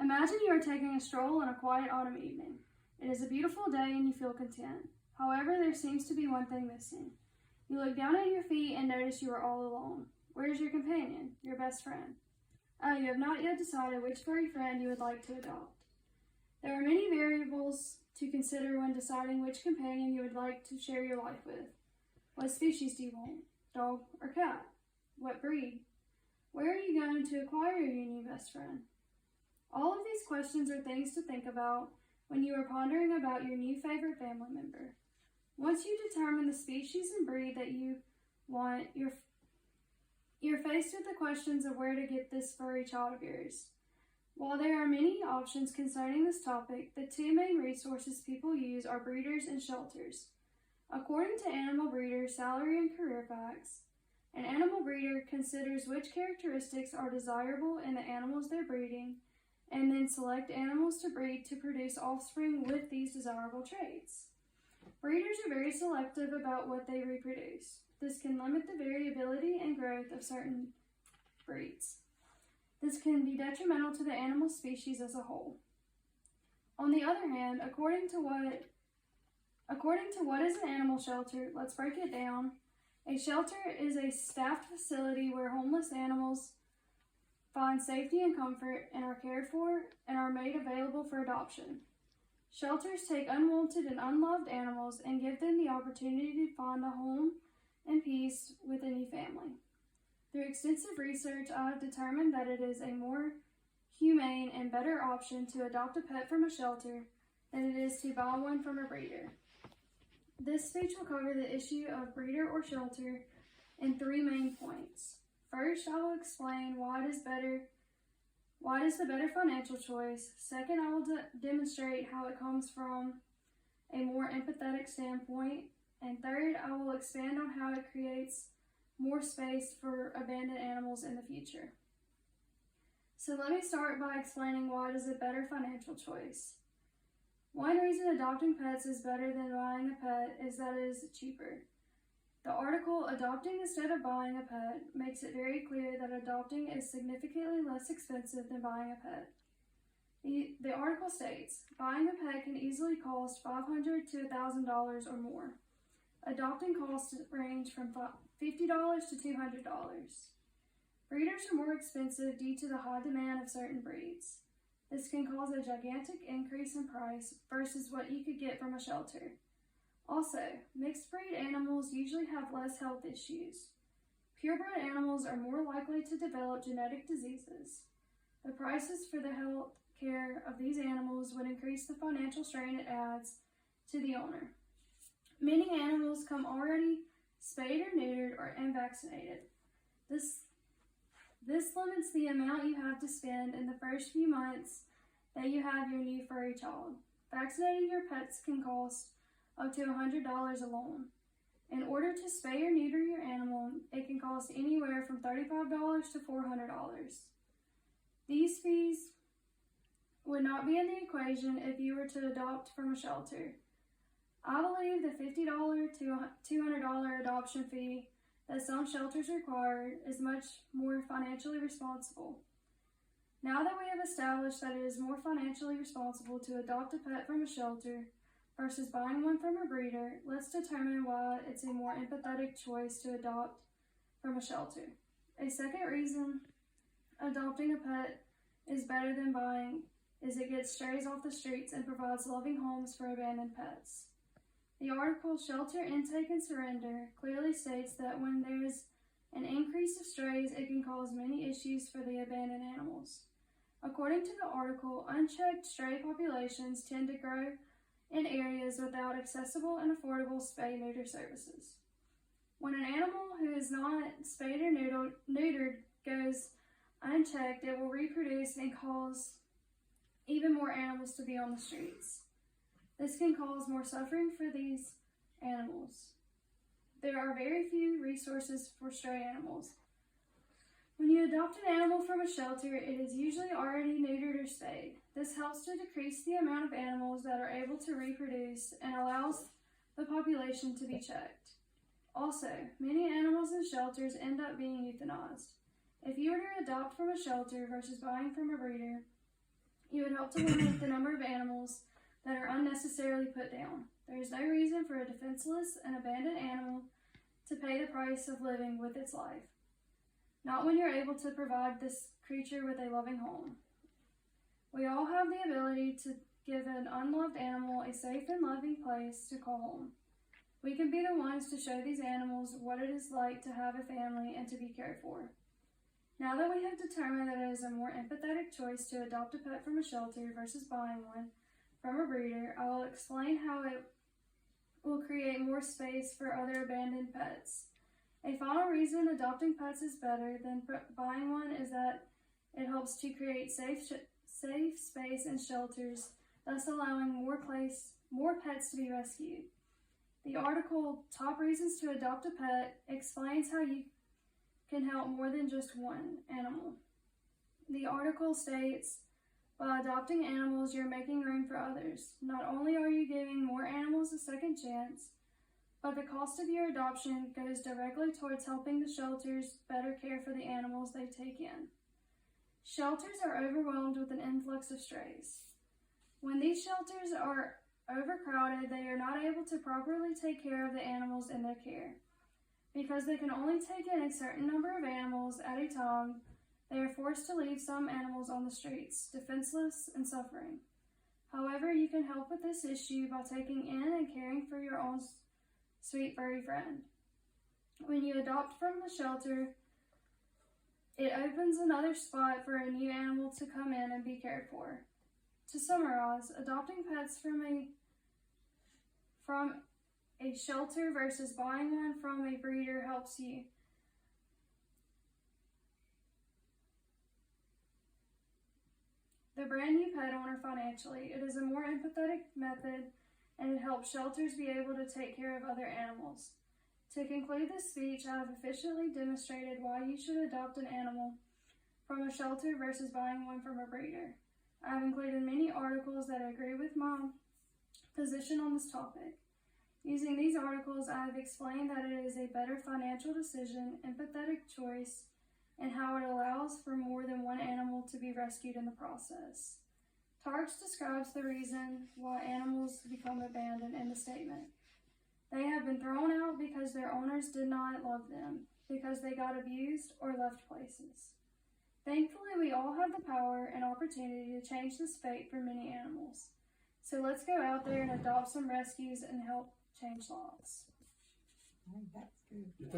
Imagine you are taking a stroll on a quiet autumn evening. It is a beautiful day and you feel content. However, there seems to be one thing missing. You look down at your feet and notice you are all alone. Where is your companion, your best friend? Oh, you have not yet decided which furry friend you would like to adopt. There are many variables to consider when deciding which companion you would like to share your life with. What species do you want? Dog or cat? What breed? Where are you going to acquire your new best friend? All of these questions are things to think about when you are pondering about your new favorite family member. Once you determine the species and breed that you want, you're faced with the questions of where to get this furry child of yours. While there are many options concerning this topic, the two main resources people use are breeders and shelters. According to Animal Breeder Salary and Career Facts, an animal breeder considers which characteristics are desirable in the animals they're breeding, and then select animals to breed to produce offspring with these desirable traits. Breeders are very selective about what they reproduce. This can limit the variability and growth of certain breeds. This can be detrimental to the animal species as a whole. On the other hand, according to what is an animal shelter, let's break it down. A shelter is a staffed facility where homeless animals find safety and comfort and are cared for and are made available for adoption. Shelters take unwanted and unloved animals and give them the opportunity to find a home and peace with a new family. Through extensive research, I have determined that it is a more humane and better option to adopt a pet from a shelter than it is to buy one from a breeder. This speech will cover the issue of breeder or shelter in three main points. First, I will explain why it is the better financial choice. Second, I will demonstrate how it comes from a more empathetic standpoint. And third, I will expand on how it creates more space for abandoned animals in the future. So let me start by explaining why it is a better financial choice. One reason adopting pets is better than buying a pet is that it is cheaper. The article, Adopting Instead of Buying a Pet, makes it very clear that adopting is significantly less expensive than buying a pet. The article states, buying a pet can easily cost $500 to $1,000 or more. Adopting costs range from $50 to $200. Breeders are more expensive due to the high demand of certain breeds. This can cause a gigantic increase in price versus what you could get from a shelter. Also, mixed breed animals usually have less health issues. Purebred animals are more likely to develop genetic diseases. The prices for the health care of these animals would increase the financial strain it adds to the owner. Many animals come already spayed or neutered or unvaccinated. This limits the amount you have to spend in the first few months that you have your new furry child. Vaccinating your pets can cost up to $100 alone. In order to spay or neuter your animal, it can cost anywhere from $35 to $400. These fees would not be in the equation if you were to adopt from a shelter. I believe the $50 to $200 adoption fee that some shelters require is much more financially responsible. Now that we have established that it is more financially responsible to adopt a pet from a shelter versus buying one from a breeder, let's determine why it's a more empathetic choice to adopt from a shelter. A second reason adopting a pet is better than buying is it gets strays off the streets and provides loving homes for abandoned pets. The article, Shelter Intake and Surrender, clearly states that when there is an increase of strays, it can cause many issues for the abandoned animals. According to the article, unchecked stray populations tend to grow in areas without accessible and affordable spay-neuter services. When an animal who is not spayed or neutered goes unchecked, it will reproduce and cause even more animals to be on the streets. This can cause more suffering for these animals. There are very few resources for stray animals. When you adopt an animal from a shelter, it is usually already neutered or spayed. This helps to decrease the amount of animals that are able to reproduce and allows the population to be checked. Also, many animals in shelters end up being euthanized. If you were to adopt from a shelter versus buying from a breeder, You would help to limit the number of animals that are unnecessarily put down. There is no reason for a defenseless and abandoned animal to pay the price of living with its life. Not when you're able to provide this creature with a loving home. We all have the ability to give an unloved animal a safe and loving place to call home. We can be the ones to show these animals what it is like to have a family and to be cared for. Now that we have determined that it is a more empathetic choice to adopt a pet from a shelter versus buying one from a breeder, I will explain how it will create more space for other abandoned pets. A final reason adopting pets is better than buying one is that it helps to create safe space in shelters, thus allowing more pets to be rescued. The article, Top Reasons to Adopt a Pet, explains how you can help more than just one animal. The article states, by adopting animals, you're making room for others. Not only are you giving more animals a second chance, but the cost of your adoption goes directly towards helping the shelters better care for the animals they take in. Shelters are overwhelmed with an influx of strays. When these shelters are overcrowded, they are not able to properly take care of the animals in their care. Because they can only take in a certain number of animals at a time, they are forced to leave some animals on the streets, defenseless and suffering. However, you can help with this issue by taking in and caring for your own sweet furry friend. When you adopt from the shelter, it opens another spot for a new animal to come in and be cared for. To summarize, adopting pets from a shelter versus buying one from a breeder helps you. The brand new pet owner financially. It is a more empathetic method and it helps shelters be able to take care of other animals. To conclude this speech, I have efficiently demonstrated why you should adopt an animal from a shelter versus buying one from a breeder. I have included many articles that agree with my position on this topic. Using these articles, I have explained that it is a better financial decision, empathetic choice, and how it allows for more than one animal to be rescued in the process. Tarks describes the reason why animals become abandoned in the statement. They have been thrown out because their owners did not love them, because they got abused or left places. Thankfully, we all have the power and opportunity to change this fate for many animals. So let's go out there and adopt some rescues and help change lives. That's good.